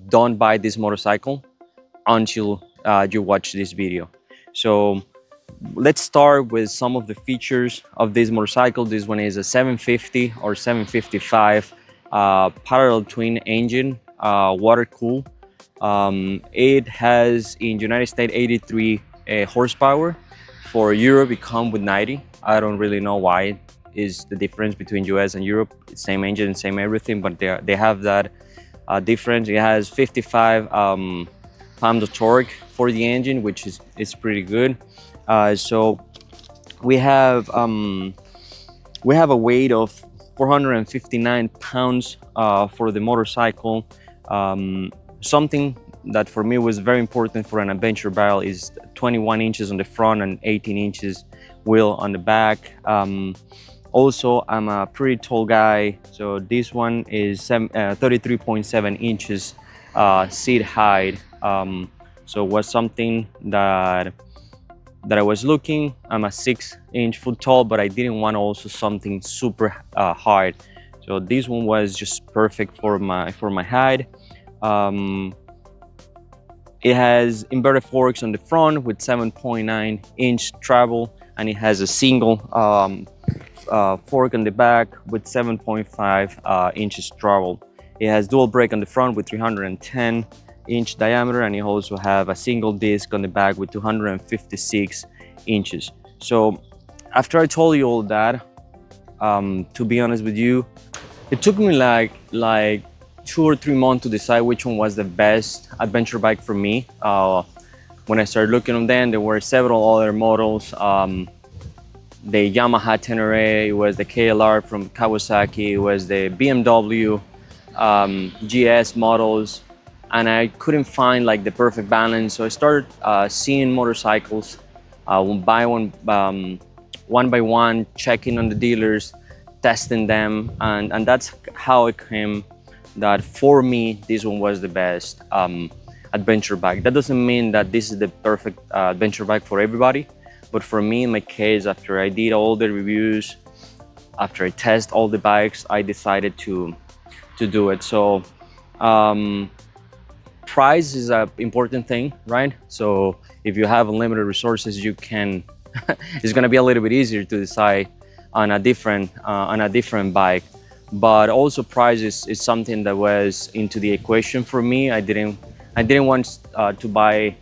Don't buy this motorcycle until you watch this video. So let's start with some of the features of this motorcycle. This one is a 750 or 755 parallel twin engine, water cooled. It has in United States 83 horsepower. For Europe it comes with 90. I don't really know why is the difference between US and Europe. It's same engine, same everything, but they have that difference. It has 55 pounds of torque for the engine, which is pretty good. So we have a weight of 459 pounds for the motorcycle. Something that for me was very important for an adventure bike is 21 inches on the front and 18 inches wheel on the back. Also, I'm a pretty tall guy, so this one is 33.7 inches seat height. So it was something that I was looking. I'm a 6-inch foot tall, but I didn't want also something super hard. So this one was just perfect for my height. It has inverted forks on the front with 7.9-inch travel, and it has a single fork on the back with 7.5 inches travel. It has dual brake on the front with 310-inch diameter, and it also have a single disc on the back with 256 inches. So after I told you all that, to be honest with you, it took me like 2 or 3 months to decide which one was the best adventure bike for me. When I started looking at them, there were several other models. The Yamaha Tenere, it was the KLR from Kawasaki, it was the BMW GS models, and I couldn't find like the perfect balance. So I started seeing motorcycles one by one, checking on the dealers, testing them, and that's how it came that for me this one was the best adventure bike. That doesn't mean that this is the perfect adventure bike for everybody, but for me, in my case, after I did all the reviews, after I test all the bikes, I decided to do it. So price is an important thing, right? So if you have unlimited resources, you can it's going to be a little bit easier to decide on a different bike. But also price is something that was into the equation for me. I didn't want to buy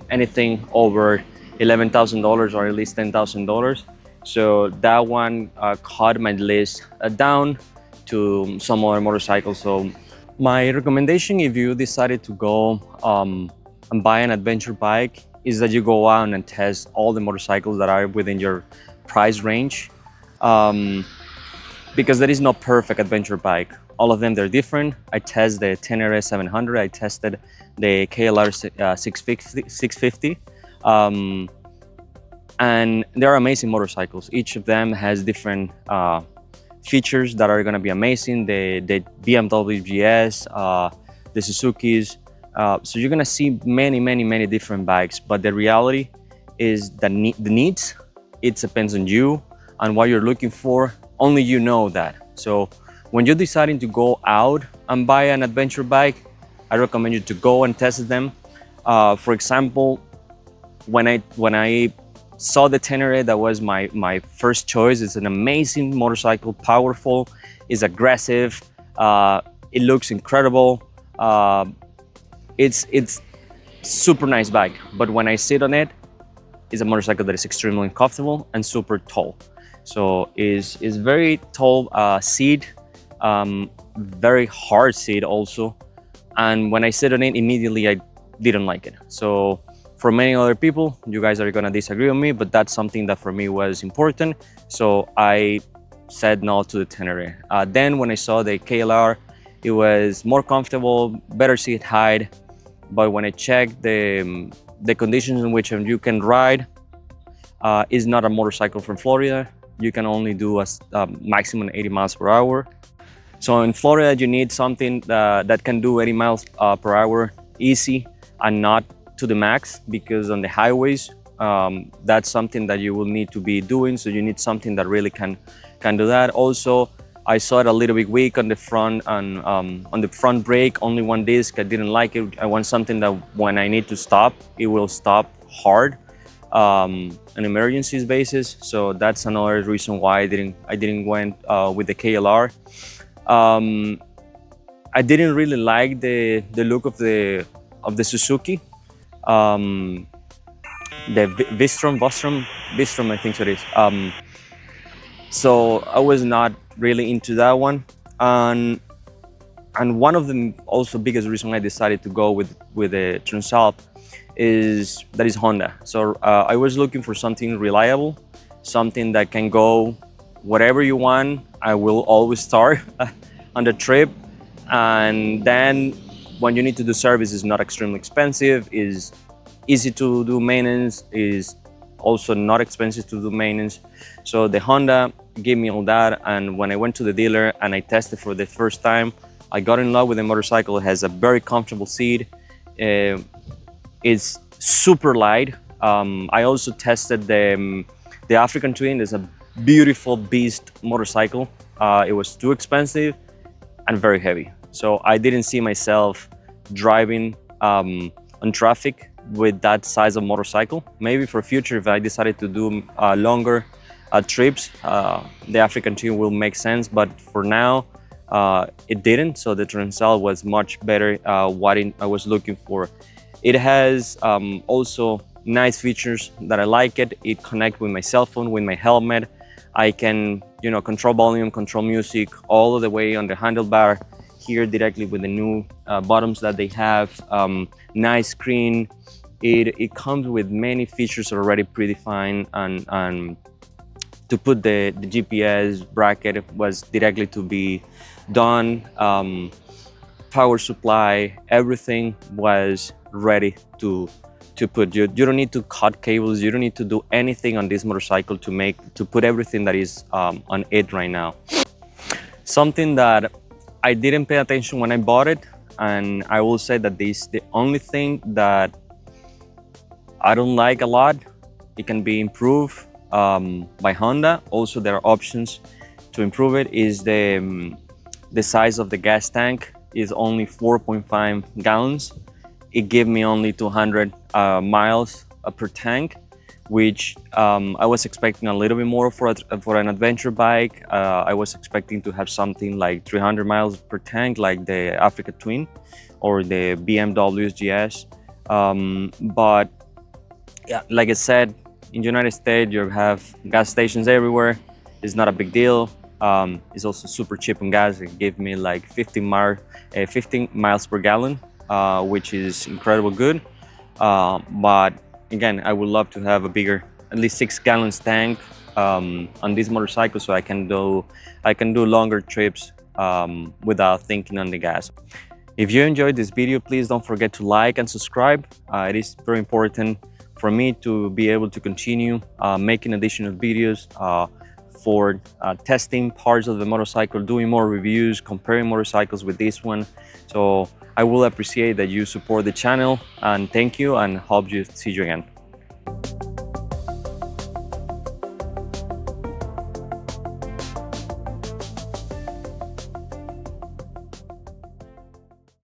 anything over $11,000 or at least $10,000. So that one cut my list down to some other motorcycles. So my recommendation, if you decided to go and buy an adventure bike, is that you go out and test all the motorcycles that are within your price range. Because there is no perfect adventure bike. All of them, they're different. I tested the Tenere 700, I tested the KLR 650. And they're amazing motorcycles. Each of them has different features that are gonna be amazing. The BMW GS, the Suzuki's. So you're gonna see many different bikes, but the reality is that the needs, it depends on you and what you're looking for. Only you know that. So when you're deciding to go out and buy an adventure bike, I recommend you to go and test them. For example, when I saw the Tenere, that was my first choice. It's an amazing motorcycle, powerful, it's aggressive, it looks incredible. It's super nice bike, but when I sit on it, it's a motorcycle that is extremely comfortable and super tall. So is very tall seat, very hard seat also. And when I sit on it, immediately I didn't like it. So for many other people, you guys are gonna disagree with me, but that's something that for me was important. So I said no to the Tenere. Then when I saw the KLR, it was more comfortable, better seat height. But when I checked the conditions in which you can ride, is not a motorcycle from Florida. You can only do a maximum 80 miles per hour. So in Florida, you need something that can do 80 miles per hour easy and not to the max, because on the highways, that's something that you will need to be doing. So you need something that really can do that. Also, I saw it a little bit weak on the front and on the front brake, only one disc. I didn't like it. I want something that when I need to stop, it will stop hard on emergencies basis. So that's another reason why I didn't went with the KLR. Um, I didn't really like the look of the Suzuki. Um, the Vistrom, I think so it is. So I was not really into that one, and one of the also biggest reason I decided to go with the Transalp is Honda. So I was looking for something reliable, something that can go whatever you want. I will always start on the trip, and then when you need to do service, is not extremely expensive, is easy to do maintenance, is also not expensive to do maintenance. So the Honda gave me all that, and when I went to the dealer and I tested for the first time, I got in love with the motorcycle. It has a very comfortable seat. It's super light. I also tested the African Twin. It's a beautiful beast motorcycle. It was too expensive and very heavy. So I didn't see myself driving on traffic with that size of motorcycle. Maybe for future, if I decided to do longer trips, the African Twin will make sense. But for now, it didn't. So the Transalp was much better what I was looking for. It has also nice features that I like it. It connects with my cell phone, with my helmet. I can, control volume, control music all the way on the handlebar here directly with the new buttons that they have. Nice screen. It comes with many features already predefined, and to put the GPS bracket was directly to be done. Power supply, everything was ready to put. You don't need to cut cables. You don't need to do anything on this motorcycle to put everything that is on it right now. Something that I didn't pay attention when I bought it, and I will say that this the only thing that I don't like a lot. It can be improved by Honda. Also, there are options to improve it. Is the size of the gas tank is only 4.5 gallons. It gave me only 200 miles per tank, which I was expecting a little bit more for an adventure bike. I was expecting to have something like 300 miles per tank, like the Africa Twin or the BMW GS. But yeah, like I said, in the United States, you have gas stations everywhere. It's not a big deal. It's also super cheap on gas. It gave me like 15 miles per gallon, which is incredible good. But again, I would love to have a bigger, at least 6 gallons tank on this motorcycle, so I can do longer trips without thinking on the gas. If you enjoyed this video, please don't forget to like and subscribe. It is very important for me to be able to continue making additional videos for testing parts of the motorcycle, doing more reviews, comparing motorcycles with this one. So I will appreciate that you support the channel, and thank you, and hope to see you again.